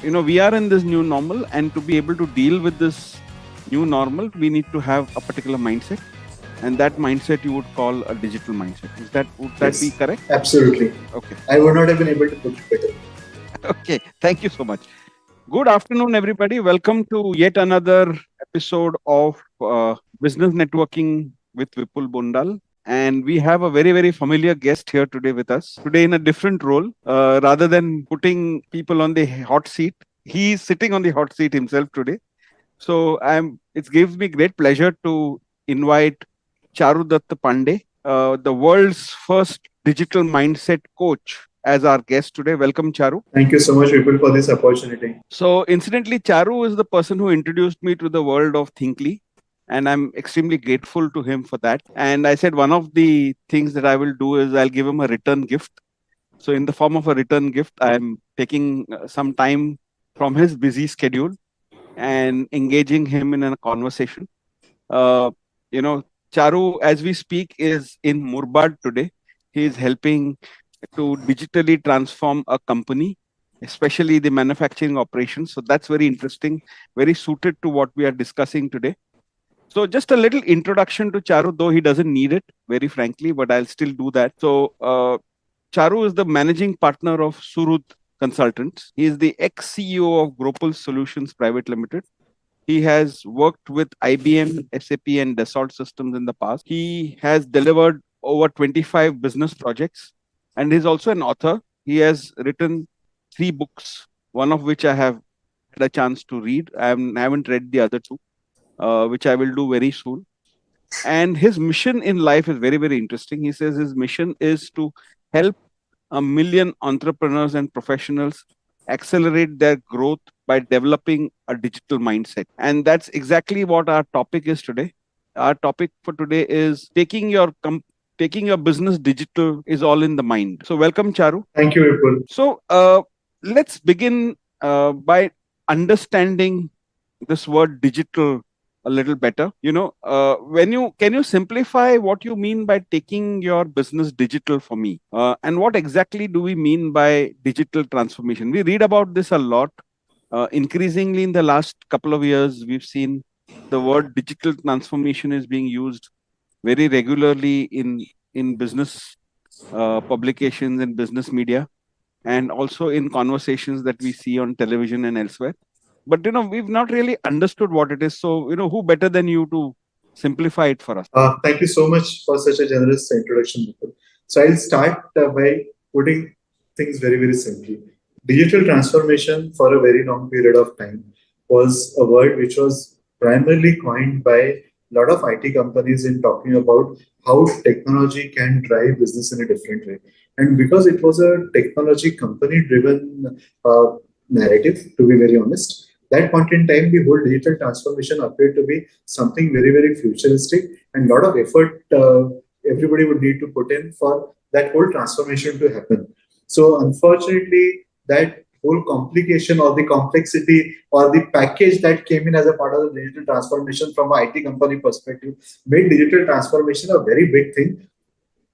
we are in this new normal, and to be able to deal with this new normal, we need to have a particular mindset, and that mindset you would call a digital mindset. Would that be Yes, correct? absolutely. Okay. I would not have been able to put it better. Okay. Thank you so much. Good afternoon, everybody. Welcome to yet another episode of Business Networking with Vipul Bondal. And we have a very, very familiar guest here today with us. Today, in a different role, rather than putting people on the hot seat, he's sitting on the hot seat himself today. So it gives me great pleasure to invite Charudatta Pande, the world's first digital mindset coach, as our guest today. Welcome, Charu. Thank you so much, Vipul, for this opportunity. So, incidentally, Charu is the person who introduced me to the world of Thinkly, and I'm extremely grateful to him for that. And I said one of the things that I will do is I'll give him a return gift. So, in the form of a return gift, I'm taking some time from his busy schedule and engaging him in a conversation. Uh, you know, Charu, as we speak, is in Murbad today. He is helping to digitally transform a company, especially the manufacturing operations. So that's very interesting, very suited to what we are discussing today. So just a little introduction to Charu, though he doesn't need it, very frankly, but I'll still do that. So Charu is the managing partner of Surut Consultants. He is the ex-CEO of Gropal Solutions Private Limited. He has worked with IBM, SAP, and Dassault Systems in the past. He has delivered over 25 business projects, and he's also an author. He has written 3 books, one of which I have had a chance to read. I haven't read the other two, which I will do very soon. And his mission in life is very, very interesting. He says his mission is to help 1 million entrepreneurs and professionals accelerate their growth by developing a digital mindset. And that's exactly what our topic is today. Our topic for today is taking your business digital is all in the mind. So welcome, Charu. Thank you, Vipul. So let's begin by understanding this word digital a little better. When you can you simplify what you mean by taking your business digital for me, and what exactly do we mean by digital transformation? We read about this a lot. Increasingly, in the last couple of years, we've seen the word digital transformation is being used very regularly in business publications and business media, and also in conversations that we see on television and elsewhere. But we've not really understood what it is. So who better than you to simplify it for us? Thank you so much for such a generous introduction, Vipul. So I'll start by putting things very, very simply. Digital transformation for a very long period of time was a word which was primarily coined by a lot of IT companies in talking about how technology can drive business in a different way. And because it was a technology company driven narrative, to be very honest, that point in time, the whole digital transformation appeared to be something very, very futuristic and a lot of effort everybody would need to put in for that whole transformation to happen. So, unfortunately, that whole complication or the complexity or the package that came in as a part of the digital transformation from an IT company perspective made digital transformation a very big thing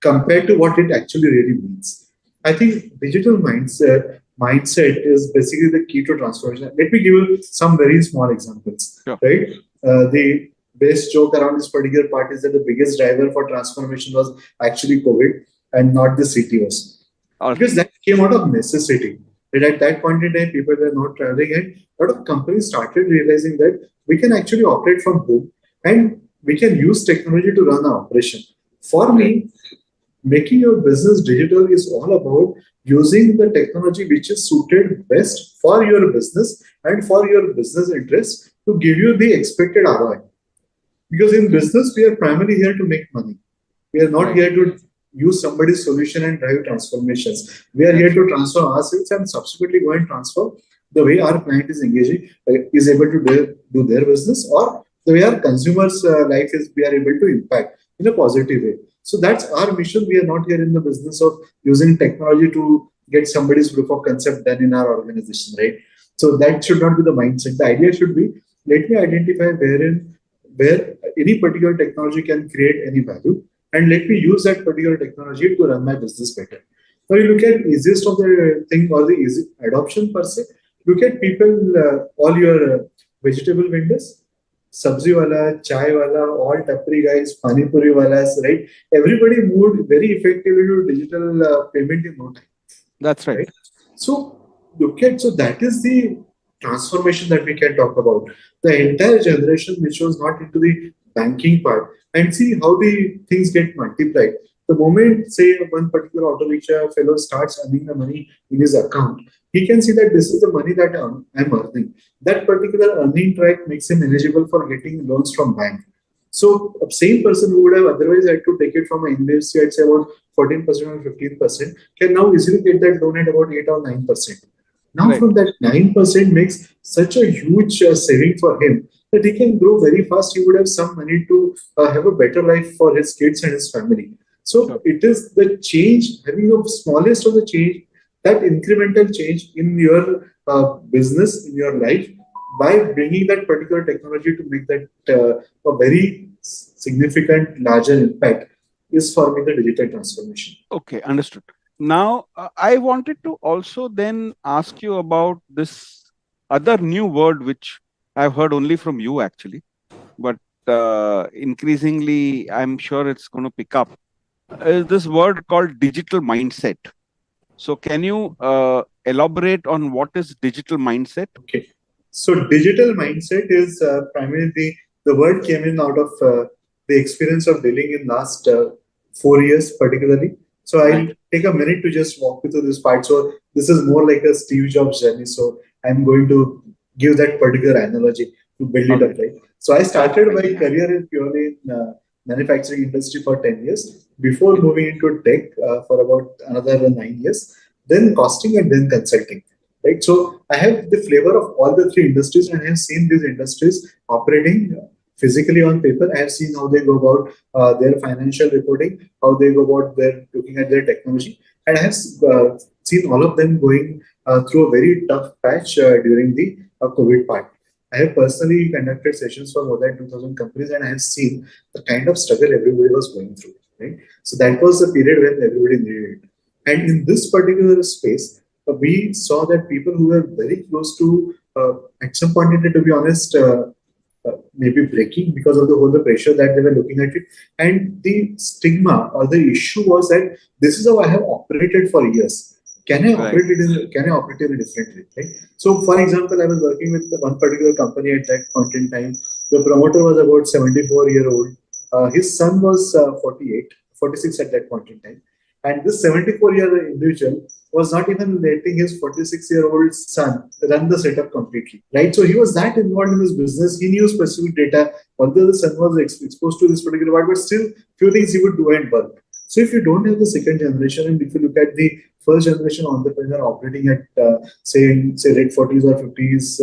compared to what it actually really means. I think digital mindset is basically the key to transformation. Let me give you some very small examples. Sure. Right, the best joke around this particular part is that the biggest driver for transformation was actually COVID and not the CTOs, because that came out of necessity. And at that point in time, people were not traveling, and a lot of companies started realizing that we can actually operate from home and we can use technology to run our operation. For me, making your business digital is all about using the technology which is suited best for your business and for your business interests to give you the expected ROI. Because in business, we are primarily here to make money. We are not here to use somebody's solution and drive transformations. We are here to transform ourselves and subsequently go and transform the way our client is engaging, is able to do their business, or the way our consumers' life is, we are able to impact in a positive way. So that's our mission. We are not here in the business of using technology to get somebody's proof of concept done in our organization, right? So that should not be the mindset. The idea should be, let me identify where any particular technology can create any value, and let me use that particular technology to run my business better. Now you look at easiest of the thing or the easy adoption per se. look at people, all your vegetable vendors, sabzi wala, chai wala, all tapri guys, pani puri walas, right? Everybody moved very effectively to digital payment in no time. That's right. Right? So look at, so that is the transformation that we can talk about. The entire generation which was not into the banking part, and see how the things get multiplied. The moment, say, one particular auto rickshaw fellow starts earning the money in his account, he can see that this is the money that I'm earning. That particular earning track makes him eligible for getting loans from bank. So a same person who would have otherwise had to take it from an NBFC at say about 14% or 15% can now easily get that loan at about 8 or 9%. Now Right. from that 9% makes such a huge saving for him that he can grow very fast. He would have some money to have a better life for his kids and his family. So Sure. it is the change, having the smallest of the change, that incremental change in your business, in your life, by bringing that particular technology to make that a very significant, larger impact, is for me the digital transformation. Okay, understood. Now, I wanted to also then ask you about this other new word which I've heard only from you actually, but increasingly I'm sure it's going to pick up. Is this word called digital mindset? So, can you elaborate on what is digital mindset? Okay. So digital mindset is primarily the word came in out of the experience of dealing in last 4 years particularly. So I'll Right. take a minute to just walk you through this part. So this is more like a Steve Jobs journey. So I'm going to give that particular analogy to build it All up, right. right? So I That's started fine. my career in purely in manufacturing industry for 10 years before moving into tech for about another 9 years, then costing and then consulting. Right. So I have the flavor of all the three industries, and I have seen these industries operating physically on paper. I have seen how they go about their financial reporting, how they go about their looking at their technology, and I have seen all of them going through a very tough patch during the COVID part. I have personally conducted sessions for more than 2,000 companies, and I have seen the kind of struggle everybody was going through. Right. So that was the period when everybody needed it. And in this particular space, we saw that people who were very close to, at some point in time, to be honest, maybe breaking because of the whole the pressure that they were looking at it. And the stigma or the issue was that this is how I have operated for years. Right. Can I operate in a different way? Right? So, for example, I was working with one particular company at that point in time. The promoter was about 74-year-old. His son was 48, 46 at that point in time. And this 74-year individual was not even letting his 46-year-old son run the setup completely. Right. So he was that involved in his business. He knew specific data, although the son was exposed to this particular part, but still few things he would do and work. So if you don't have the second generation, and if you look at the first generation entrepreneur operating at say late 40s or 50s,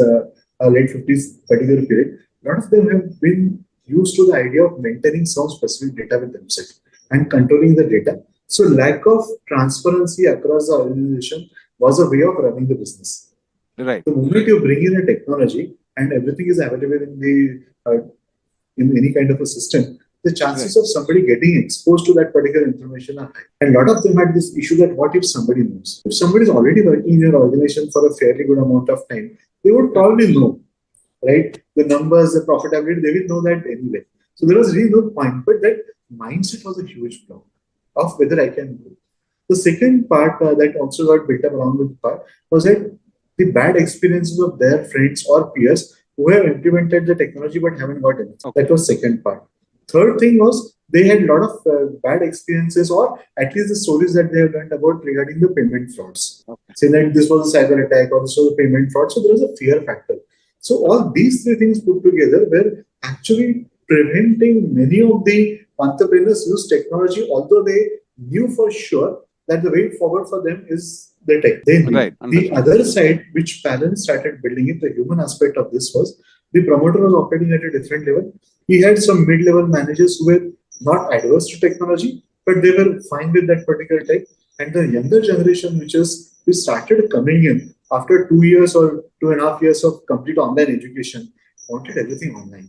late 50s particular period, a lot of them have been used to the idea of maintaining some specific data with themselves and controlling the data. So lack of transparency across the organization was a way of running the business. Right. The moment you bring in a technology and everything is available in the in any kind of a system, the chances Right. of somebody getting exposed to that particular information are high. And a lot of them had this issue that what if somebody knows? If somebody is already working in your organization for a fairly good amount of time, they would probably know, right? The numbers, the profitability, they will know that anyway. So there was really no point. But that mindset was a huge block of whether I can grow. The second part that also got built up along with the part was that the bad experiences of their friends or peers who have implemented the technology but haven't got anything. Okay. That was second part. Third thing was they had a lot of bad experiences, or at least the stories that they have learned about regarding the payment frauds. Okay. Say that this was a cyber attack or this was a payment fraud. So there was a fear factor. So all these three things put together were actually preventing many of the entrepreneurs use technology, although they knew for sure that the way forward for them is the tech. They knew. Right. The Understood. other side, which parents started building it, the human aspect of this was the promoter was operating at a different level. He had some mid-level managers who were not adverse to technology, but they were fine with that particular tech. And the younger generation, which started coming in after 2 years or 2.5 years of complete online education, wanted everything online.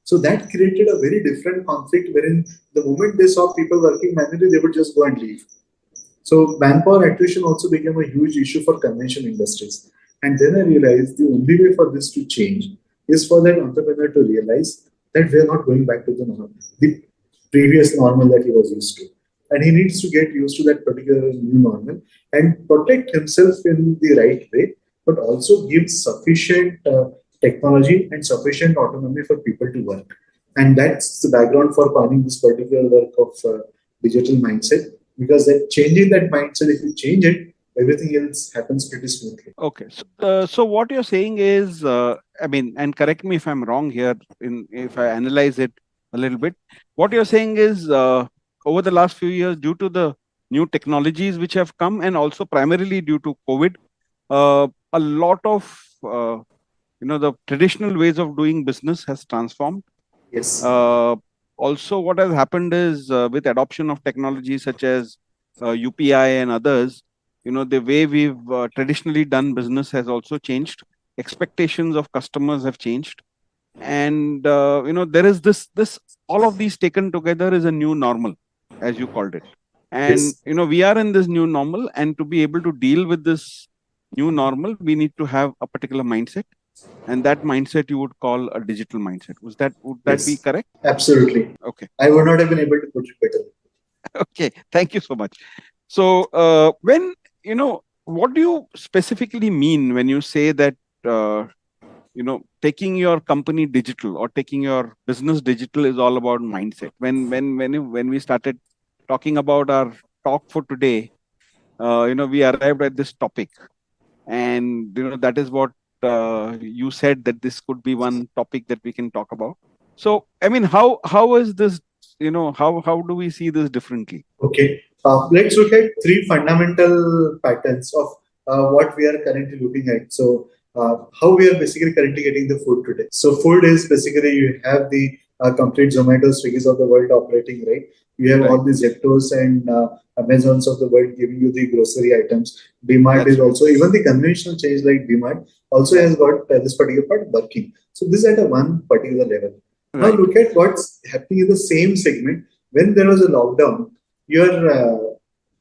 So that created a very different conflict wherein the moment they saw people working manually, they would just go and leave. So manpower attrition also became a huge issue for conventional industries. And then I realized the only way for this to change is for that entrepreneur to realize that we are not going back to the previous normal that he was used to. And he needs to get used to that particular new normal and protect himself in the right way, but also give sufficient technology and sufficient autonomy for people to work. And that's the background for planning this particular work of digital mindset, because that changing that mindset, if you change it, everything else happens pretty smoothly. Okay. So what you're saying is, I mean, and correct me if I'm wrong here, if I analyze it a little bit, what you're saying is, over the last few years, due to the new technologies which have come, and also primarily due to COVID, a lot of the traditional ways of doing business has transformed. Yes. Also, what has happened is, with adoption of technology such as UPI and others, the way we've traditionally done business has also changed. Expectations of customers have changed, and there is this all of these taken together is a new normal, as you called it. And Yes. we are in this new normal, and to be able to deal with this new normal, we need to have a particular mindset, and that mindset you would call a digital mindset. Would that be Yes. correct? Absolutely. Okay. I would not have been able to put it better. Okay, thank you so much. So, when what do you specifically mean when you say that taking your company digital or taking your business digital is all about mindset? When we started talking about our talk for today, we arrived at this topic, and that is what you said, that this could be one topic that we can talk about. So, I mean, how is this? How do we see this differently? Okay. Let's look at three fundamental patterns of what we are currently looking at. So, how we are basically currently getting the food today. So, food is basically you have the complete Zomato, Swiggy's of the world operating, right? You have all Right. the Zeptos and Amazons of the world giving you the grocery items. DMart That's is right. also, even the conventional chains like DMart also has got this particular part working. So, this is at a one particular level. Now, Right. look at what's happening in the same segment. When there was a lockdown, your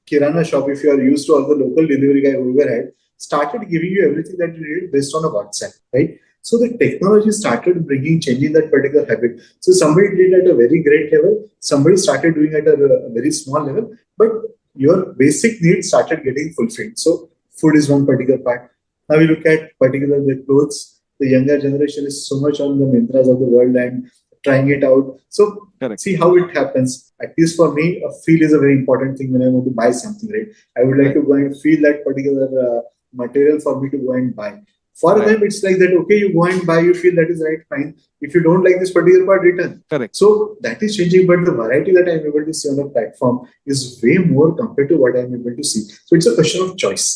Kirana shop, if you are used to all the local delivery guy whoever had, started giving you everything that you needed based on a WhatsApp, right? So the technology started changing that particular habit. So somebody did at a very great level, somebody started doing at a very small level, but your basic needs started getting fulfilled. So food is one particular part. Now we look at particularly the clothes. The younger generation is so much on the Mintras of the world and trying it out. So Correct. see how it happens. At least for me, a feel is a very important thing when I want to buy something, right? I would like Right. to go and feel that particular material for me to go and buy. For Right. them, it's like that, okay, you go and buy, you feel that is right, fine. If you don't like this particular part, return. Correct. So that is changing, but the variety that I'm able to see on the platform is way more compared to what I'm able to see. So it's a question of choice.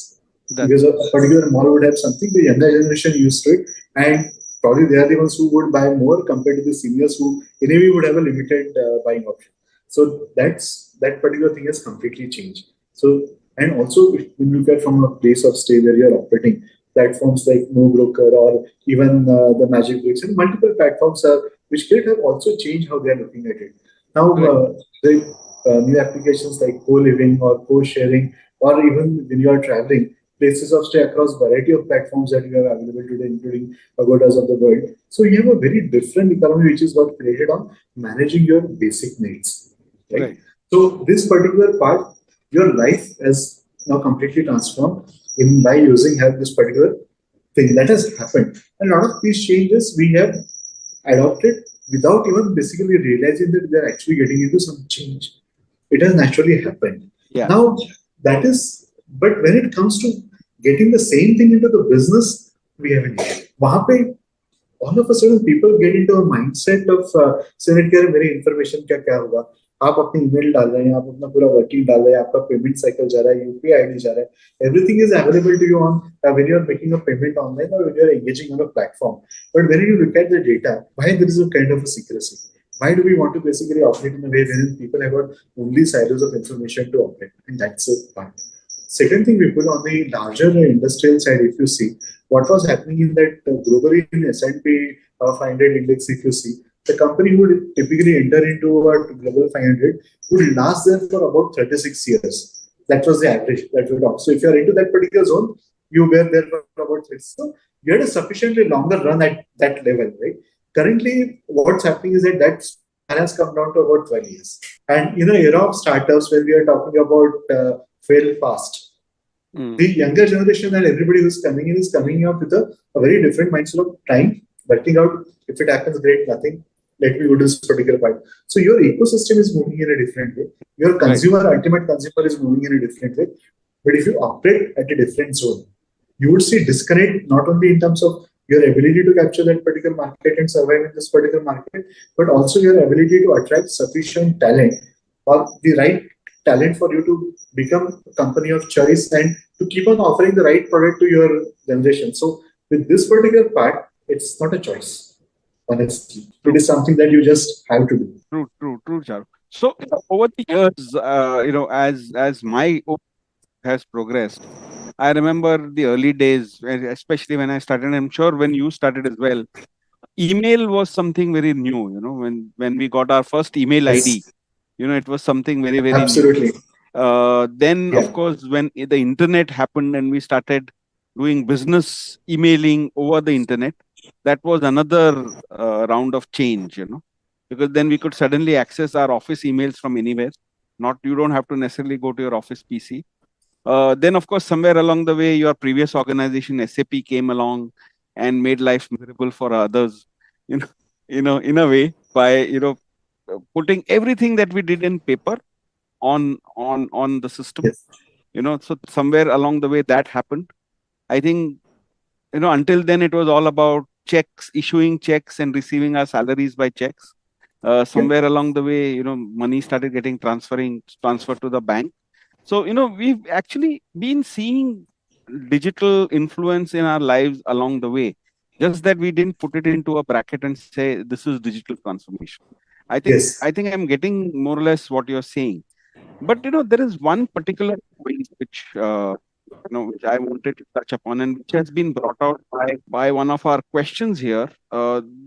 That Because a particular mall would have something, the younger generation used to it, and probably they are the ones who would buy more compared to the seniors who anyway would have a limited buying option. So that particular thing has completely changed. So and also if you look at from a place of stay where you are operating, platforms like No Broker or even the Magic Bricks and multiple platforms which could have also changed how they are looking at it. Now right. the new applications like co-living or co-sharing or even when you are traveling, places of stay across variety of platforms that you have available today, including pagodas of the world. So you have a very different economy which is got created on managing your basic needs, right? Right. So this particular part, your life has now completely transformed in by using have this particular thing that has happened. And a lot of these changes we have adopted without even basically realizing that we are actually getting into some change. It has naturally happened. Yeah. Now that is, but when it comes to getting the same thing into the business, we have an issue. वहाँ पे all of a sudden people get into a mindset of saying कि मेरी information क्या होगा, आप अपनी email डाल रहे हैं, आप अपना पूरा working डाल रहे हैं, आपका payment cycle जा रहा है, UPI ID जा रहा है, everything is available to you on when you are making a payment online or when you are engaging on a platform. But when you look at the data, why there is a kind of a secrecy? Why do we want to basically operate in a way wherein people have got only silos of information to operate? And that's a part. Second thing we put on the larger industrial side, if you see, what was happening in that globally in S&P 500 index, if you see, the company would typically enter into a global 500 would last there for about 36 years. That was the average that we talked. So if you are into that particular zone, you were there for about 3. So you had a sufficiently longer run at that level, right? Currently, what's happening is that span has come down to about 12 years. And in the era of startups, when we are talking about fail fast, the younger generation and everybody who's coming in is coming up with a very different mindset of time, working out. If it happens, great, nothing. Let me go to this particular part. So your ecosystem is moving in a different way. Your consumer, ultimate consumer is moving in a different way. But if you operate at a different zone, you would see disconnect not only in terms of your ability to capture that particular market and survive in this particular market, but also your ability to attract sufficient talent or the right talent for you to become a company of choice and to keep on offering the right product to your generation. So with this particular part, it's not a choice, honestly. It is something that you just have to do. True, Charu. So over the years, as my has progressed, I remember the early days, especially when I started. I'm sure when you started as well. Email was something very new. When we got our first email ID, Yes, it was something very new. absolutely. Then, of Yeah. course, when the internet happened and we started doing business emailing over the internet, that was another round of change, because then we could suddenly access our office emails from anywhere. Not you don't have to necessarily go to your office PC. Then, of course, somewhere along the way, your previous organization, SAP, came along and made life miserable for others, you know, in a way by putting everything that we did in paper on the system. Yes. So somewhere along the way that happened. I think until then it was all about checks, issuing checks and receiving our salaries by checks. Yep. Somewhere along the way, money started getting transferred to the bank. So, we've actually been seeing digital influence in our lives along the way. Just that we didn't put it into a bracket and say this is digital transformation. I think Yes. I think I'm getting more or less what you're saying. But there is one particular point which I wanted to touch upon, and which has been brought out by one of our questions here.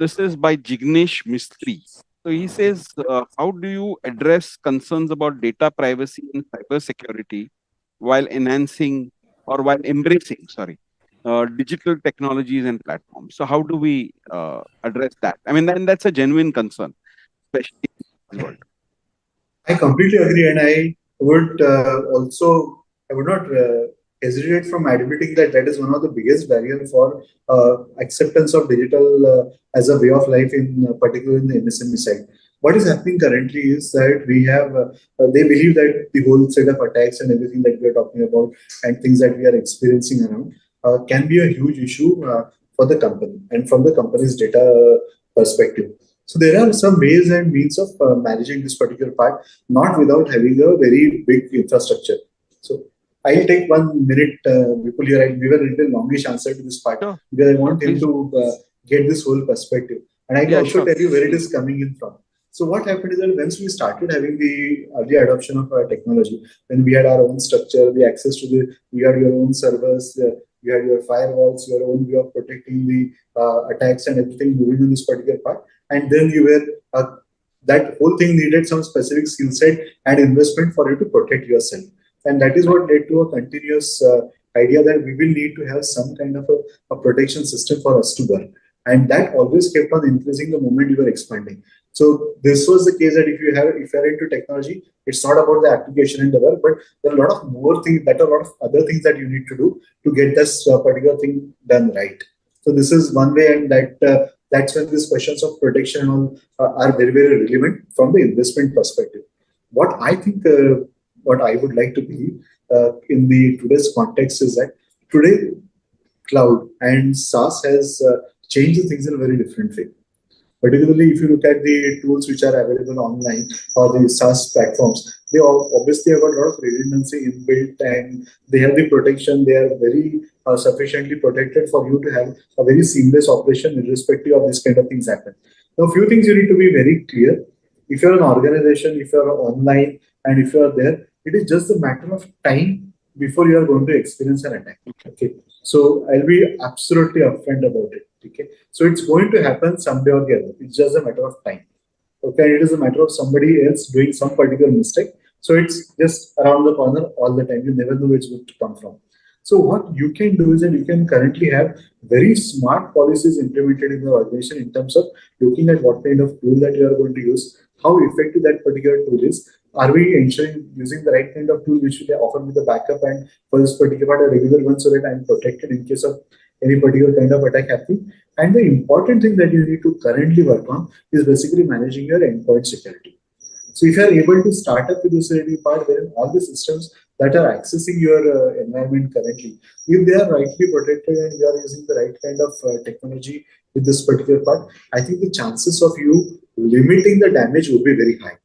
This is by Jignesh Mistry. So he says, how do you address concerns about data privacy and cybersecurity while while embracing, digital technologies and platforms? So how do we address that? I mean, then that's a genuine concern, especially in this world. I completely agree, and I would I would not hesitate from admitting that that is one of the biggest barriers for acceptance of digital as a way of life, in particular in the MSME side. What is happening currently is that we have they believe that the whole set of attacks and everything that we are talking about and things that we are experiencing around can be a huge issue for the company and from the company's data perspective. So there are some ways and means of managing this particular part, not without having a very big infrastructure. So I'll take 1 minute, Vipul, here. I'll give a little longish answer to this part Sure, because I sure, want him please. to get this whole perspective. And I'll Yeah, also sure. tell you where it is coming in from. So what happened is that once we started having the early adoption of technology, when we had our own structure, the access to we had your own servers, you had your firewalls, your own way of protecting the attacks and everything moving in this particular part. And then you were that whole thing needed some specific skill set and investment for you to protect yourself. And that is what led to a continuous idea that we will need to have some kind of a protection system for us to work. And that always kept on increasing the moment you were expanding. So this was the case that if you're into technology, it's not about the application and the work, but there are a lot of more things, that are a lot of other things that you need to do to get this particular thing done right. So this is one way, and that's when these questions of protection are very, very relevant from the investment perspective. What I think, what I would like to believe in the today's context is that today cloud and SaaS has changed the things in a very different way. Particularly if you look at the tools which are available online or the SaaS platforms, they obviously have a lot of redundancy inbuilt and they have the protection. They are very sufficiently protected for you to have a very seamless operation irrespective of this kind of things happen. Now, a few things you need to be very clear. If you're an organization, if you're online, and if you're there, it is just a matter of time before you are going to experience an attack. Okay. So I'll be absolutely upfront about it. Okay. So it's going to happen someday or the other. It's just a matter of time. Okay. It is a matter of somebody else doing some particular mistake. So it's just around the corner all the time. You never know where it's going to come from. So what you can do is that you can currently have very smart policies implemented in the organization in terms of looking at what kind of tool that you are going to use, how effective that particular tool is. Are we ensuring using the right kind of tool which will offer me the backup and for this particular part a regular one so that I'm protected in case of any particular kind of attack happening? And the important thing that you need to currently work on is basically managing your endpoint security. So if you are able to start up with the security part wherein all the systems that are accessing your environment currently, if they are rightly protected and you are using the right kind of technology with this particular part, I think the chances of you limiting the damage would be very high.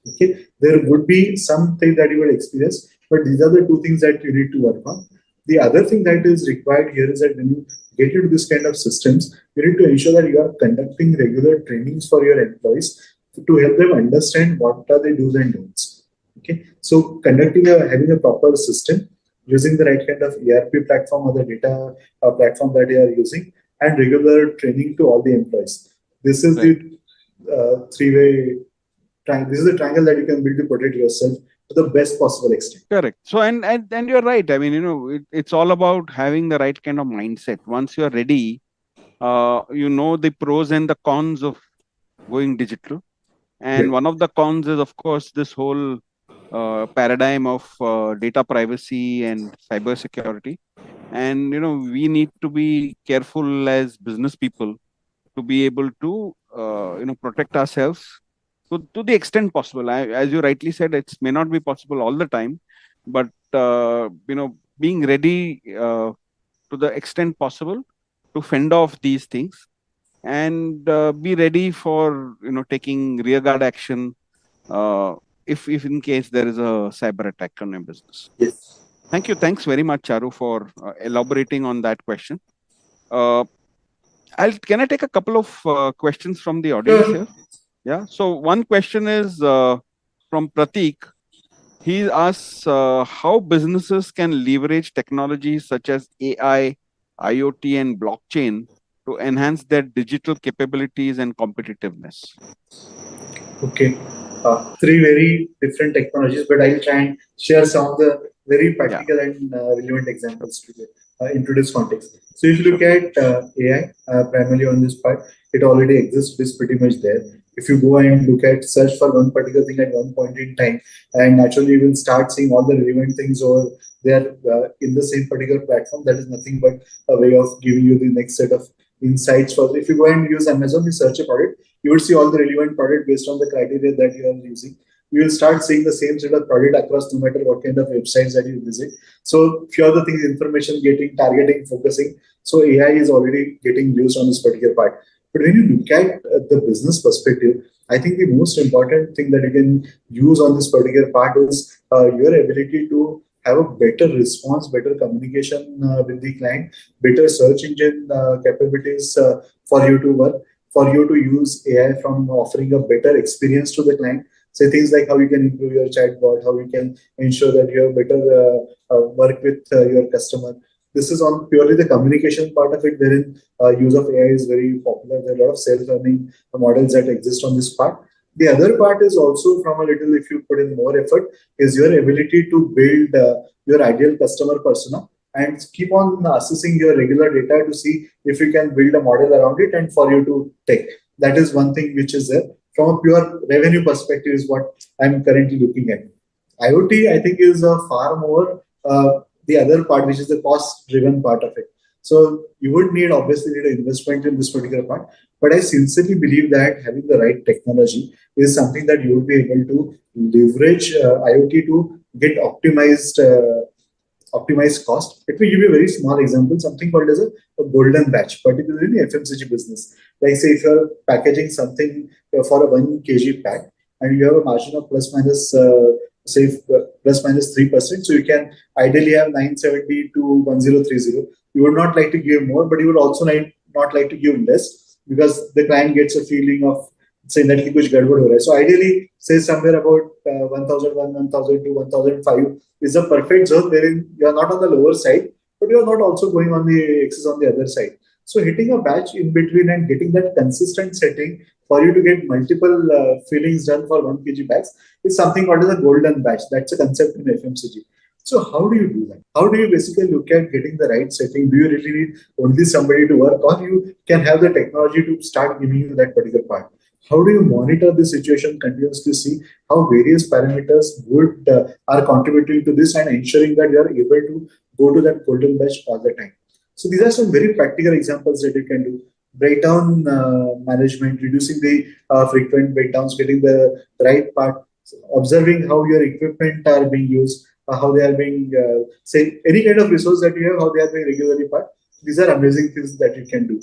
Okay, there would be something that you will experience, but these are the two things that you need to work on. The other thing that is required here is that when you get into this kind of systems, you need to ensure that you are conducting regular trainings for your employees to help them understand what are the do's and don'ts. Okay, so having a proper system, using the right kind of ERP platform or the data platform that you are using, and regular training to all the employees. This is the three-way triangle. This is the triangle that you can build to protect yourself to the best possible extent. Correct. So, and you're right. I mean, it's all about having the right kind of mindset. Once you're ready, you know the pros and the cons of going digital. And one of the cons is, of course, this whole paradigm of data privacy and cyber security. And, we need to be careful as business people to be able to, protect ourselves to the extent possible. As you rightly said, it may not be possible all the time, but, being ready to the extent possible to fend off these things and be ready for taking rearguard action if in case there is a cyber attack on your business. Yes. Thanks very much, Charu, for elaborating on that question. Can I take a couple of questions from the audience here? Yeah. So one question is from Pratik. He asks how businesses can leverage technologies such as AI, IoT, and blockchain to enhance their digital capabilities and competitiveness. Okay. Three very different technologies, but I'll try and share some of the very practical and relevant examples to into this context. So if you look at AI, primarily on this part, it already exists, it's pretty much there. If you go and look at search for one particular thing at one point in time, and naturally you will start seeing all the relevant things over there in the same particular platform, that is nothing but a way of giving you the next set of insights. For if you go and use Amazon, you search a product, you will see all the relevant product based on the criteria that you are using. You will start seeing the same sort of product across no matter what kind of websites that you visit. So few other things, information getting, targeting, focusing. So AI is already getting used on this particular part. But when you look at the business perspective, I think the most important thing that you can use on this particular part is your ability to have a better response, better communication with the client, better search engine capabilities for you to work, for you to use AI from offering a better experience to the client. Say things like how you can improve your chatbot, how you can ensure that you have better work with your customer. This is on purely the communication part of it, wherein use of AI is very popular. There are a lot of self-learning models that exist on this part. The other part is also from a little, if you put in more effort, is your ability to build your ideal customer persona and keep on assessing your regular data to see if you can build a model around it and for you to take. That is one thing which is there. From a pure revenue perspective is what I'm currently looking at. IoT, I think, is a far more the other part, which is the cost-driven part of it. So you would obviously need an investment in this particular part. But I sincerely believe that having the right technology is something that you would be able to leverage IoT to get optimized cost. Let me give you a very small example, something called as a golden batch, particularly in the FMCG business. Like say if you're packaging something for a 1 kg pack and you have a margin of plus minus say plus minus 3%. So you can ideally have 970 to 1030. You would not like to give more, but you would also not like to give less because the client gets a feeling of saying that kuch gadbad ho raha hai. So ideally, say somewhere about 1001, 1002, 1005 is a perfect zone wherein you are not on the lower side, but you are not also going on the excess on the other side. So hitting a batch in between and getting that consistent setting for you to get multiple fillings done for 1 kg bags is something called as a golden batch. That's a concept in FMCG. So how do you do that? How do you basically look at getting the right setting? Do you really need only somebody to work, or you can have the technology to start giving you that particular part? How do you monitor the situation continuously, see how various parameters would are contributing to this and ensuring that you are able to go to that golden batch all the time? So these are some very practical examples that you can do. Breakdown management, reducing the frequent breakdowns, getting the right part, observing how your equipment are being used, how they are being, say, any kind of resource that you have, how they are being regularly part. These are amazing things that you can do.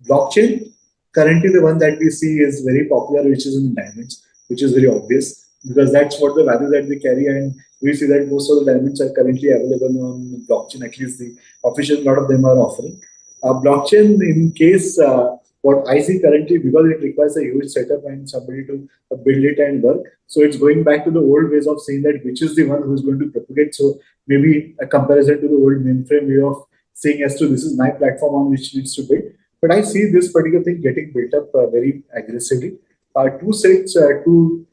Blockchain, currently the one that we see is very popular, which is in diamonds, which is very obvious because that's what the value that they carry, and we see that most of the diamonds are currently available on blockchain. At least the official lot of them are offering. Blockchain, in case what I see currently, because it requires a huge setup and somebody to build it and work. So it's going back to the old ways of saying that which is the one who's going to propagate. So maybe a comparison to the old mainframe way of saying as to this is my platform on which needs to build. But I see this particular thing getting built up very aggressively. Two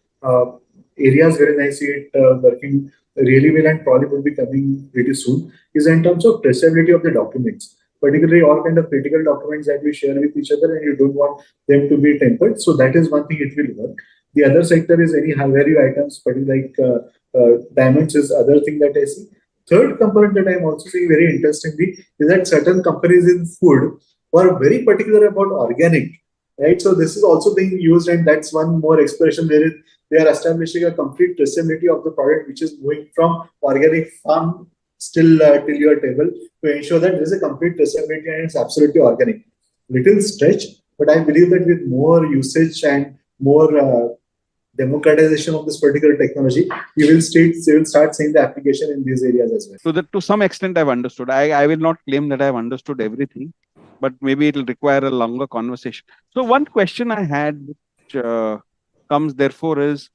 areas wherein I see it working really well and probably will be coming pretty soon is in terms of traceability of the documents, particularly all kind of critical documents that we share with each other and you don't want them to be tempered. So that is one thing it will work. The other sector is any high value items, particularly diamonds is other thing that I see. Third component that I'm also seeing very interestingly is that certain companies in food were very particular about organic, right? So this is also being used, and that's one more expression where they are establishing a complete traceability of the product, which is moving from organic farm still till your table to ensure that there is a complete traceability and it's absolutely organic. Little stretch, but I believe that with more usage and more democratization of this particular technology, you will start seeing the application in these areas as well. So that to some extent I've understood. I will not claim that I've understood everything, but maybe it will require a longer conversation. So one question I had, which comes therefore is,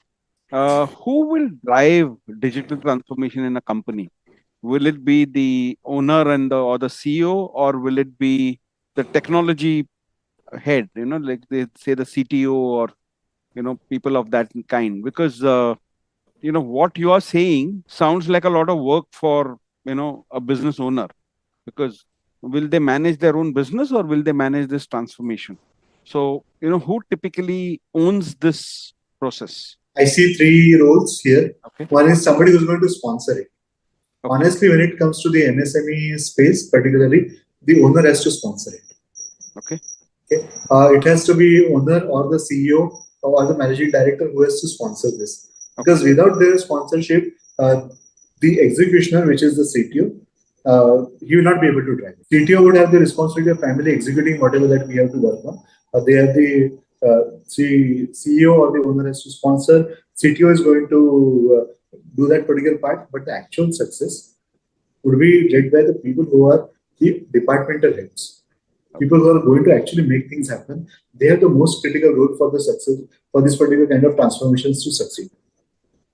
who will drive digital transformation in a company? Will it be the owner and or the CEO, or will it be the technology head? Like they say the CTO or people of that kind. Because what you are saying sounds like a lot of work for a business owner. Because will they manage their own business or will they manage this transformation? So who typically owns this process? I see three roles here. Okay. One is somebody who's going to sponsor it. Okay. Honestly, when it comes to the MSME space, particularly, the owner has to sponsor it. Okay. Okay. It has to be owner or the CEO or the managing director who has to sponsor this. Because without their sponsorship, the executioner, which is the CTO, he will not be able to drive. CTO would have the responsibility of primarily executing whatever that we have to work on. They have the CEO or the owner has to sponsor. CTO is going to do that particular part, but the actual success would be led by the people who are the departmental heads. People who are going to actually make things happen. They have the most critical role for the success for this particular kind of transformations to succeed.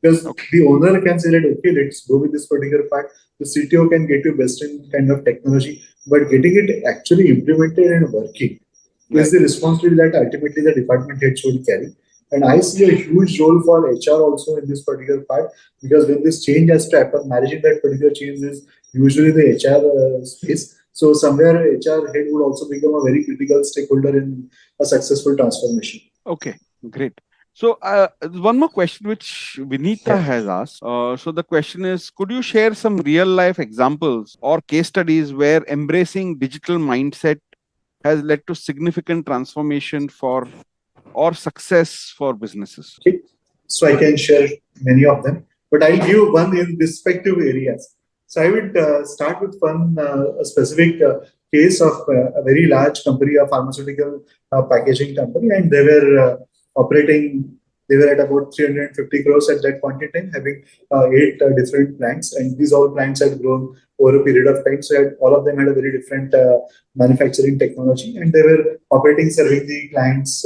Because the owner can say that, okay, let's go with this particular part. The CTO can get you best in kind of technology, but getting it actually implemented and working is the responsibility that ultimately the department heads will carry. And I see a huge role for HR also in this particular part, because when this change has to happen, managing that particular change is usually the HR space. So somewhere HR head would also become a very critical stakeholder in a successful transformation. Okay, great. So one more question which Vinita has asked. So the question is, could you share some real life examples or case studies where embracing digital mindset has led to significant transformation or success for businesses? Okay. So I can share many of them, but I'll give one in respective areas. So I would start with one a specific case of a very large company, a pharmaceutical packaging company, and they were operating. They were at about 350 crores at that point in time, having 8 different plants, and these all plants had grown over a period of time. So all of them had a very different manufacturing technology, and they were operating, serving the clients,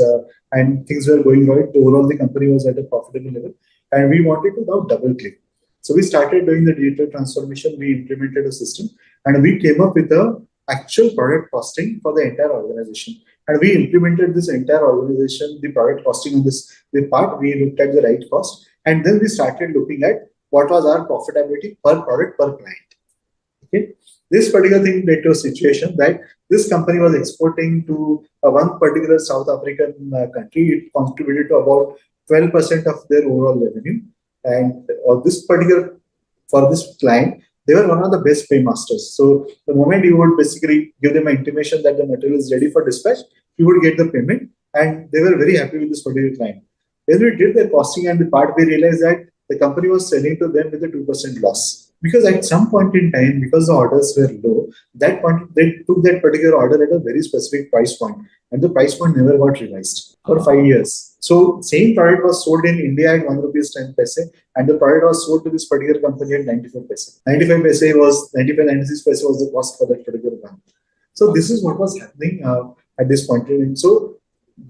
and things were going right. Overall, the company was at a profitable level, and we wanted to now double click. So we started doing the digital transformation. We implemented a system, and we came up with the actual product costing for the entire organization. And we implemented this entire organization, the product costing on this the part. We looked at the right cost, and then we started looking at what was our profitability per product per client. Okay. This particular thing led to a situation that this company was exporting to one particular South African country. It contributed to about 12% of their overall revenue. And this particular, for this client, they were one of the best paymasters. So the moment you would basically give them an intimation that the material is ready for dispatch, you would get the payment. And they were very happy with this particular client. When we did the costing and the part, we realized that the company was selling to them with a 2% loss. Because at some point in time, because the orders were low, that point they took that particular order at a very specific price point, and the price point never got revised for 5 years. So same product was sold in India at 1 rupees 10 paise, and the product was sold to this particular company at 95 paise. 95 paise was 96 paise was the cost for that particular one. So this is what was happening at this point in time. So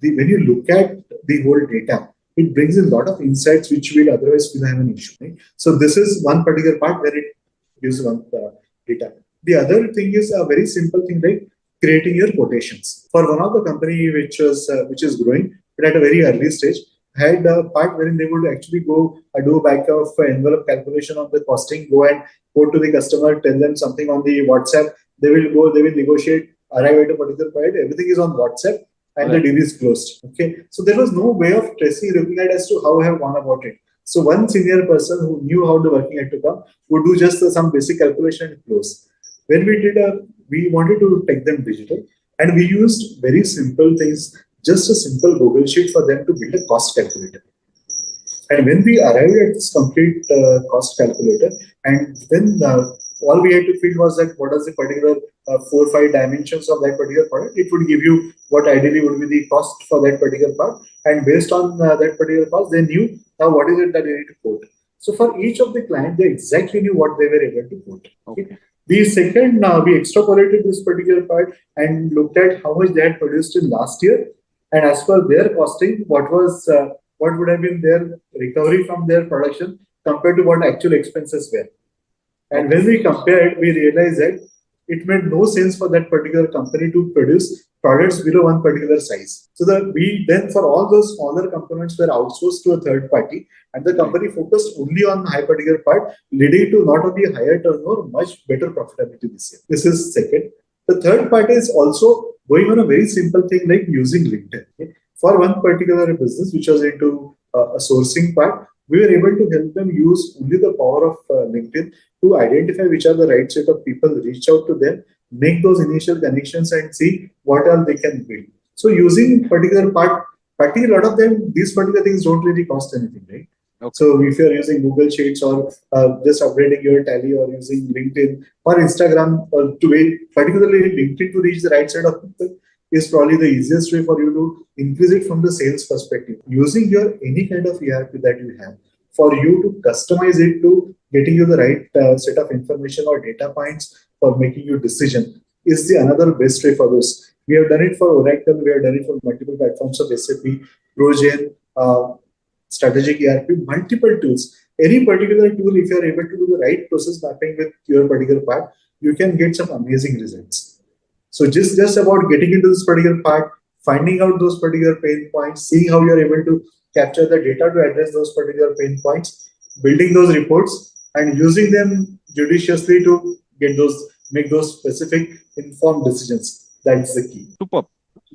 when you look at the whole data, it brings in a lot of insights which will otherwise will have an issue. Right? So this is one particular part where it gives one data. The other thing is a very simple thing like creating your quotations. For one of the company which is growing, but at a very early stage, had a part wherein they would actually go do a back of envelope calculation of the costing, go and go to the customer, tell them something on the WhatsApp. They will negotiate, arrive at a particular point. Everything is on WhatsApp. And the deal is closed. Okay, so there was no way of tracing, looking at as to how I have gone about it. So one senior person who knew how the working had to come would do just some basic calculation and close. When we wanted to take them digital, and we used very simple things, just a simple Google sheet for them to build a cost calculator. And when we arrived at this complete cost calculator, and then all we had to fill was that what is the particular 4 or 5 dimensions of that particular product. It would give you what ideally would be the cost for that particular part. And based on that particular cost, they knew now what is it that they need to quote. So for each of the clients, they exactly knew what they were able to quote. Okay. The second, we extrapolated this particular part and looked at how much they had produced in last year. And as per their costing, what would have been their recovery from their production compared to what actual expenses were. And when we compared, we realized that it made no sense for that particular company to produce products below one particular size. So we then for all those smaller components were outsourced to a third party, and the company focused only on the high particular part, leading to not only higher turnover, much better profitability this year. This is second. The third part is also going on a very simple thing like using LinkedIn. Okay? For one particular business which was into a sourcing part, we were able to help them use only the power of LinkedIn to identify which are the right set of people, reach out to them, make those initial connections and see what all they can build. So using particular part, practically a lot of them, these particular things don't really cost anything, right? Okay. So if you're using Google Sheets or just upgrading your Tally or using LinkedIn or Instagram, or particularly LinkedIn to reach the right set of people, is probably the easiest way for you to increase it from the sales perspective. Using your any kind of ERP that you have, for you to customize it to getting you the right set of information or data points for making your decision is the another best way for this. We have done it for Oracle, we have done it for multiple platforms of SAP, Progen, Strategic ERP, multiple tools. Any particular tool, if you are able to do the right process mapping with your particular part, you can get some amazing results. So just about getting into this particular part, finding out those particular pain points, seeing how you are able to capture the data to address those particular pain points, building those reports and using them judiciously to make those specific informed decisions. That's the key. Superb.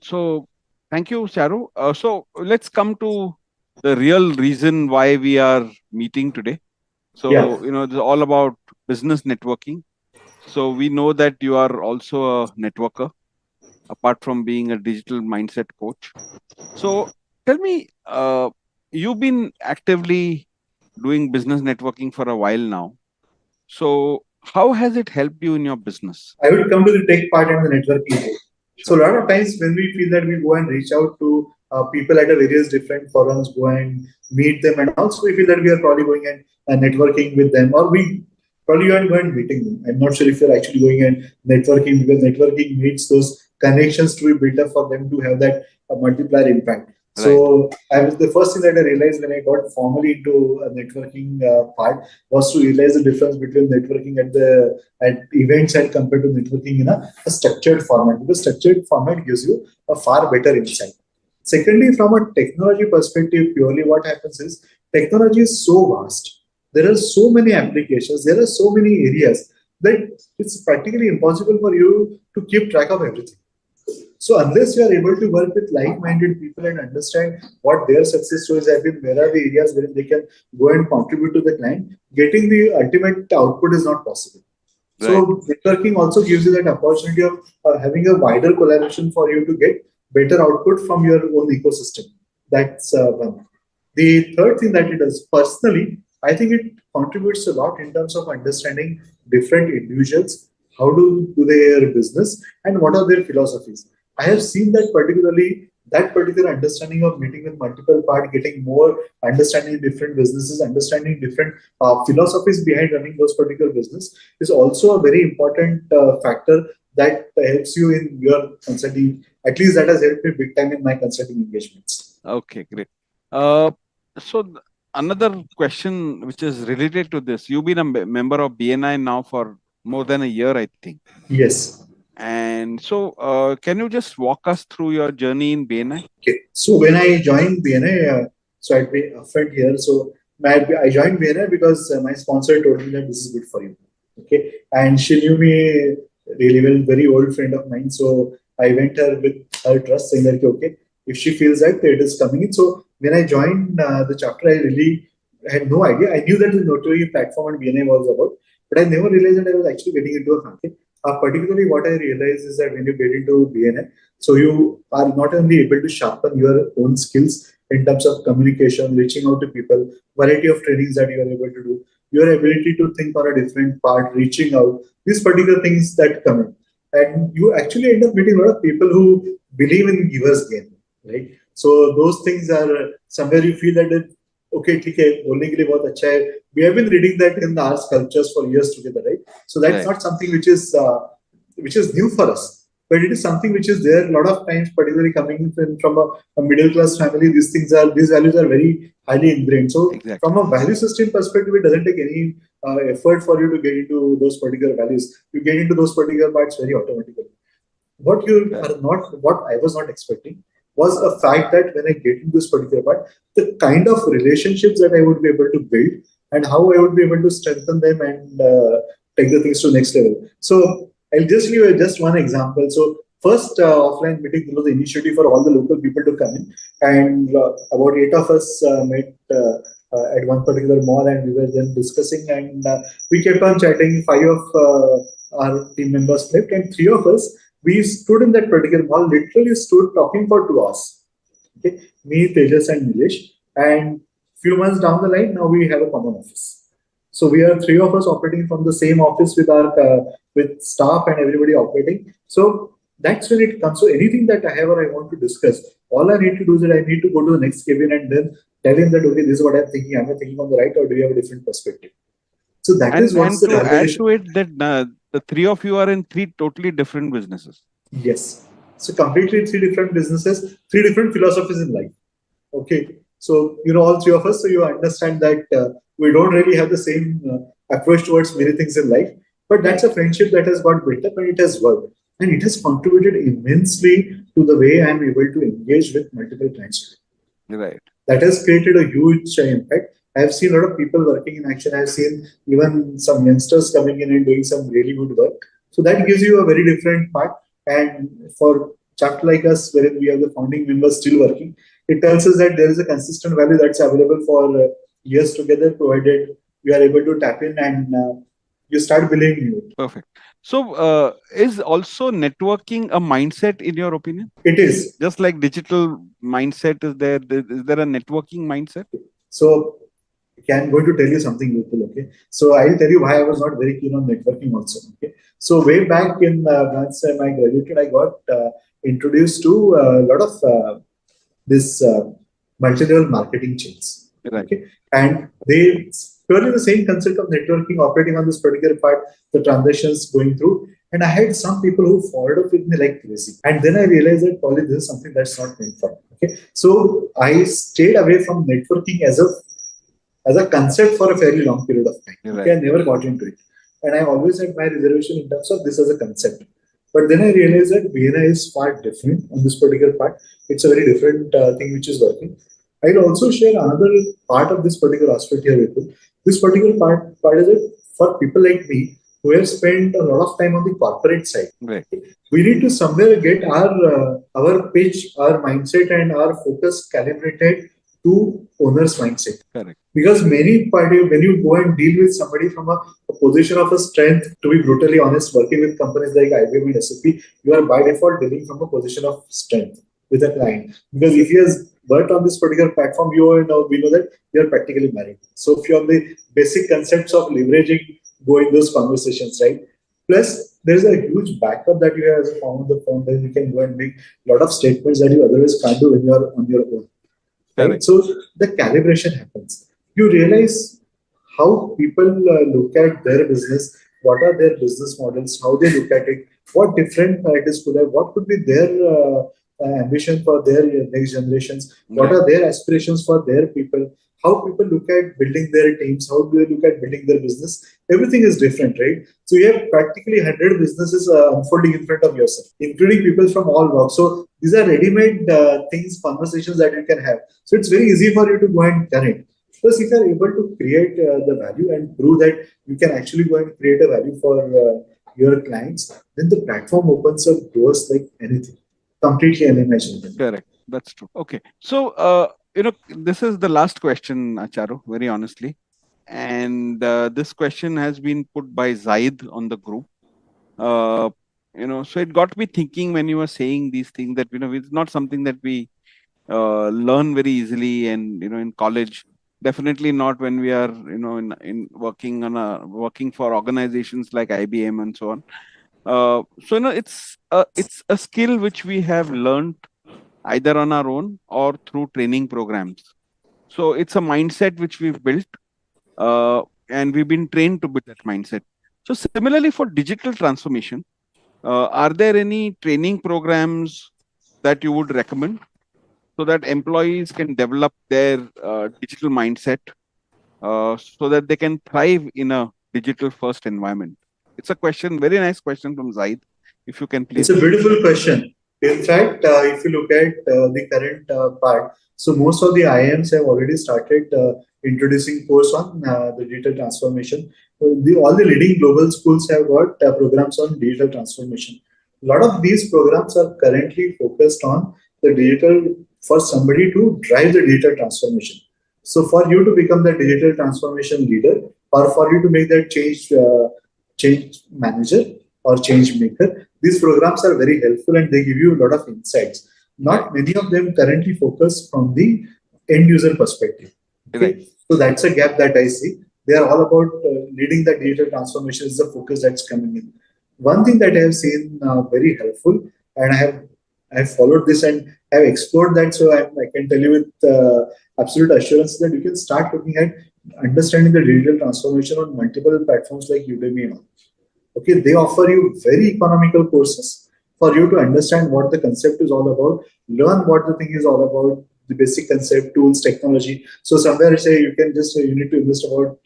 So thank you, Charu. So let's come to the real reason why we are meeting today. So, it's all about business networking. So we know that you are also a networker, apart from being a digital mindset coach. So tell me, you've been actively doing business networking for a while now. So how has it helped you in your business? I will come to the tech part and the networking. Sure. So a lot of times when we feel that we go and reach out to people at a various different forums, go and meet them, and also we feel that we are probably going and networking with them, or we probably aren't going and meeting them. I'm not sure if you're actually going and networking, because networking needs those connections to be built up for them to have that multiplier impact. Right. So the first thing that I realized when I got formally into a networking part was to realize the difference between networking at events and compared to networking in a structured format. Because structured format gives you a far better insight. Secondly, from a technology perspective, purely what happens is technology is so vast there are so many applications, there are so many areas that it's practically impossible for you to keep track of everything. So unless you are able to work with like-minded people and understand what their success stories have been, where are the areas where they can go and contribute to the client, getting the ultimate output is not possible. So networking also gives you that opportunity of having a wider collaboration for you to get better output from your own ecosystem. That's one. The third thing that it does, personally, I think it contributes a lot in terms of understanding different individuals, how do their business, and what are their philosophies. I have seen that that particular understanding of meeting with multiple parts, getting more understanding different businesses, understanding different philosophies behind running those particular business is also a very important factor that helps you in your consulting. At least that has helped me big time in my consulting engagements. Okay, great. So another question which is related to this, you've been a member of BNI now for more than a year, I think. Yes. And so can you just walk us through your journey in BNI? Okay. So when I joined BNI, so I'd be upfront here. So I joined BNI because my sponsor told me that this is good for you. Okay. And she knew me really well, very old friend of mine. So I went her with her trust, saying that, okay, if she feels that it is coming in. So when I joined the chapter, I really had no idea. I knew that the notary platform and BNI was about, but I never realized that I was actually getting into a market. Particularly what I realized is that when you get into BNI, so you are not only able to sharpen your own skills in terms of communication, reaching out to people, variety of trainings that you are able to do, your ability to think on a different part, reaching out, these particular things that come in. And you actually end up meeting a lot of people who believe in giver's gain, right? So those things are somewhere you feel that okay, बोलने के लिए बहुत अच्छा है. We have been reading that in our sculptures for years together, right? So that's not something which is new for us, but it is something which is there a lot of times, particularly coming from a middle class family. These values are very highly ingrained. So from a value system perspective, it doesn't take any effort for you to get into those particular values. You get into those particular parts very automatically. What I was not expecting was a fact that when I get into this particular part, the kind of relationships that I would be able to build and how I would be able to strengthen them and take the things to the next level. So I'll just give you just one example. So first offline meeting was the initiative for all the local people to come in, and about 8 of us met at one particular mall, and we were then discussing, and we kept on chatting. 5 of our team members left, and 3 of us, we stood in that particular mall, literally stood talking for 2 hours. Okay, me, Tejas, and Nilesh. And few months down the line, now we have a common office. So we are 3 of us operating from the same office with our with staff and everybody operating. So that's when it comes. So anything that I have or I want to discuss, all I need to do is that I need to go to the next cabin and then tell him that, okay, this is what I'm thinking. Am I thinking on the right, or do you have a different perspective? So that is what's the add to it that the 3 of you are in 3 totally different businesses. Yes. So completely 3 different businesses, 3 different philosophies in life. Okay. So, all 3 of us, so you understand that we don't really have the same approach towards many things in life, but that's a friendship that has got built up and it has worked. And it has contributed immensely to the way I'm able to engage with multiple clients. Right. That has created a huge impact. I've seen a lot of people working in action. I've seen even some youngsters coming in and doing some really good work. So that gives you a very different part. And for chapter like us, wherein we have the founding members still working, it tells us that there is a consistent value that's available for years together, provided you are able to tap in and you start believing in it. Perfect. So is also networking a mindset in your opinion? It is. Just like digital mindset is there a networking mindset? So I'm going to tell you something, Vipul, okay? So I'll tell you why I was not very keen on networking also, okay? So way back in once I graduated, I got introduced to a lot of this multi-level marketing chains, okay? And they purely the same concept of networking operating on this particular part, the transactions going through. And I had some people who followed up with me like crazy. And then I realized that probably this is something that's not meant for me, okay? So I stayed away from networking as a concept for a fairly long period of time. Okay, I never got into it. And I always had my reservation in terms of this as a concept. But then I realized that BNI is far different on this particular part. It's a very different thing which is working. I'll also share another part of this particular aspect here, Vipul. This particular part is it for people like me who have spent a lot of time on the corporate side. Right. We need to somewhere get our pitch, our mindset, and our focus calibrated to owner's mindset. Correct. Because many party, when you go and deal with somebody from a position of a strength, to be brutally honest, working with companies like IBM and SAP, you are by default dealing from a position of strength with a client. Because if he has worked on this particular platform, we know that you are practically married. So if you're on the basic concepts of leveraging, go in those conversations, right? Plus, there is a huge backup that you have as a form of the firm that you can go and make a lot of statements that you otherwise can't do when you are on your own. Right? So the calibration happens. You realize how people look at their business, what are their business models, how they look at it, what different priorities could have, what could be their ambition for their next generations, what are their aspirations for their people, how people look at building their teams, how do they look at building their business. Everything is different, right? So you have practically 100 businesses unfolding in front of yourself, including people from all walks. So these are ready-made things, conversations that you can have. So it's very easy for you to go and connect. Plus, if you are able to create the value and prove that you can actually go and create a value for your clients, then the platform opens up doors like anything. Completely unimaginable. Correct. That's true. Okay. So, this is the last question, Charu, very honestly. And this question has been put by Zaid on the group. So it got me thinking when you were saying these things that, it's not something that we learn very easily. And, in college, definitely not when we are, in working for organizations like IBM and so on. It's a skill which we have learned either on our own or through training programs. So it's a mindset which we've built, and we've been trained to build that mindset. So similarly for digital transformation, are there any training programs that you would recommend so that employees can develop their digital mindset so that they can thrive in a digital first environment? It's a question, very nice question from Zaid. If you can please. It's a beautiful question. In fact, if you look at the current part, so most of the IIMs have already started introducing course on the digital transformation. All the leading global schools have got programs on digital transformation. A lot of these programs are currently focused on the digital for somebody to drive the digital transformation. So for you to become the digital transformation leader, or for you to make that change manager or change maker, these programs are very helpful and they give you a lot of insights. Not many of them currently focus from the end user perspective. Okay? So that's a gap that I see. They are all about leading the digital transformation is the focus that's coming in. One thing that I have seen very helpful, and I have followed this and have explored that, so I can tell you with absolute assurance that you can start looking at understanding the digital transformation on multiple platforms like Udemy and all. Okay, they offer you very economical courses for you to understand what the concept is all about, learn what the thing is all about, the basic concept, tools, technology. So somewhere say you can just you need to invest about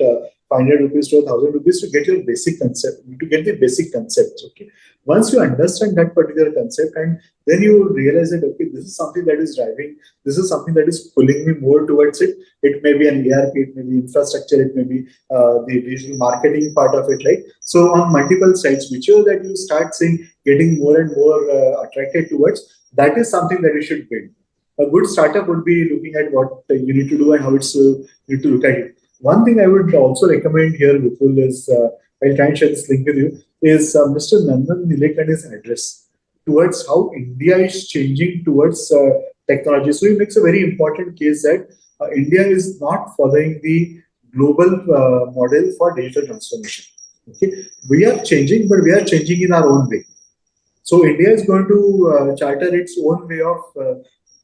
500 rupees to 1,000 rupees to get your basic concept, to get the basic concepts. Okay, once you understand that particular concept, and then you realize that okay, this is something that is driving, this is something that is pulling me more towards it. It may be an ERP, it may be infrastructure, it may be the digital marketing part of it, right? So on multiple sides, whichever that you start seeing getting more and more attracted towards, that is something that you should build. A good startup would be looking at what you need to do and how it's you need to look at it. One thing I would also recommend here, Vipul, is I'll try and share this link with you, is Mr. Nandan Nilekan's address towards how India is changing towards technology. So he makes a very important case that India is not following the global model for digital transformation. Okay, we are changing, but we are changing in our own way. So India is going to charter its own way of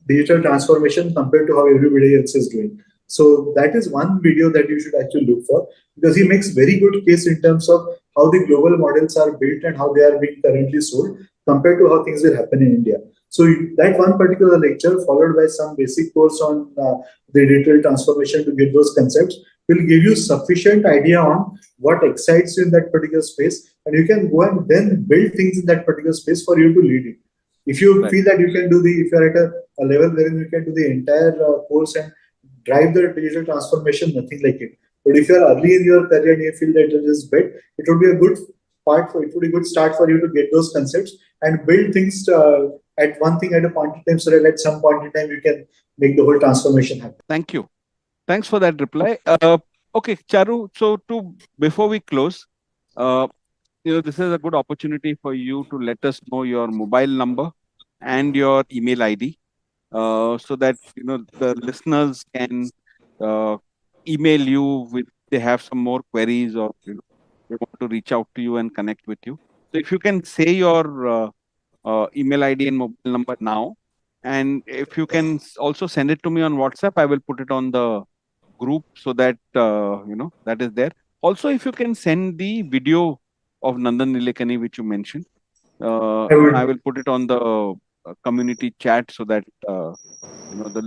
digital transformation compared to how everybody else is doing. So that is one video that you should actually look for, because he makes very good case in terms of how the global models are built and how they are being currently sold compared to how things will happen in India. So that one particular lecture followed by some basic course on the digital transformation to get those concepts will give you sufficient idea on what excites you in that particular space, and you can go and then build things in that particular space for you to lead it. If you feel that you can do if you're at a level wherein you can do the entire course and drive the digital transformation, nothing like it. But if you're early in your career and you feel that it is bit, it would be a good it would be a good start for you to get those concepts and build things at one thing at a point in time, so that at some point in time you can make the whole transformation happen. Thank you. Thanks for that reply. Okay, Charu. So before we close, this is a good opportunity for you to let us know your mobile number and your email ID, so that the listeners can email you with they have some more queries, or they want to reach out to you and connect with you. So if you can say your email ID and mobile number now, and if you can also send it to me on WhatsApp, I will put it on the group so that that is there. Also, if you can send the video of Nandan Nilekani which you mentioned, I will put it on the community chat so that the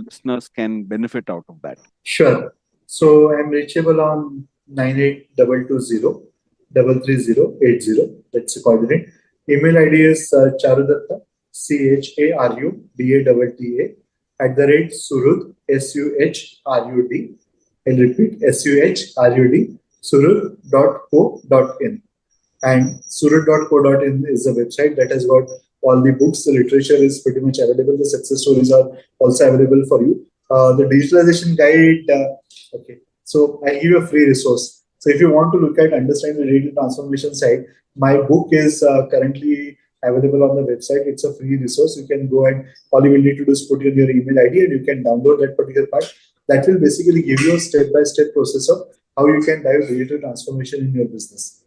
listeners can benefit out of that. Sure. So I'm reachable on 9822033080. That's the coordinate. Email ID is Charudatta, CHARUDATA @Surud, SUHRUD. I'll repeat, SUHRUD, surud.co.in. And surud.co.in is a website that has got all the books. The literature is pretty much available. The success stories are also available for you. The digitalization guide, okay. So I give you a free resource. So if you want to look at understanding the digital transformation side, my book is currently available on the website. It's a free resource. You can go and all you will need to do is put in your email ID and you can download that particular part. That will basically give you a step-by-step process of how you can drive digital transformation in your business.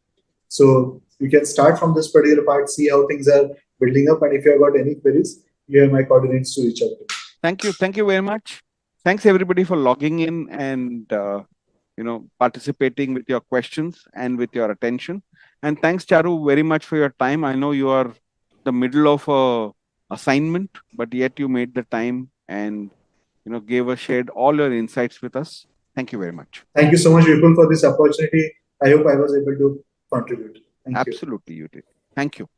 So you can start from this particular part, see how things are building up, and if you have got any queries, you have my coordinates to reach out to me. Thank you. Thank you very much. Thanks everybody for logging in and participating with your questions and with your attention. And thanks, Charu, very much for your time. I know you are the middle of a assignment, but yet you made the time and shared all your insights with us. Thank you very much. Thank you so much, Vipul, for this opportunity. I hope I was able to contribute. Thank Absolutely, you did. Thank you.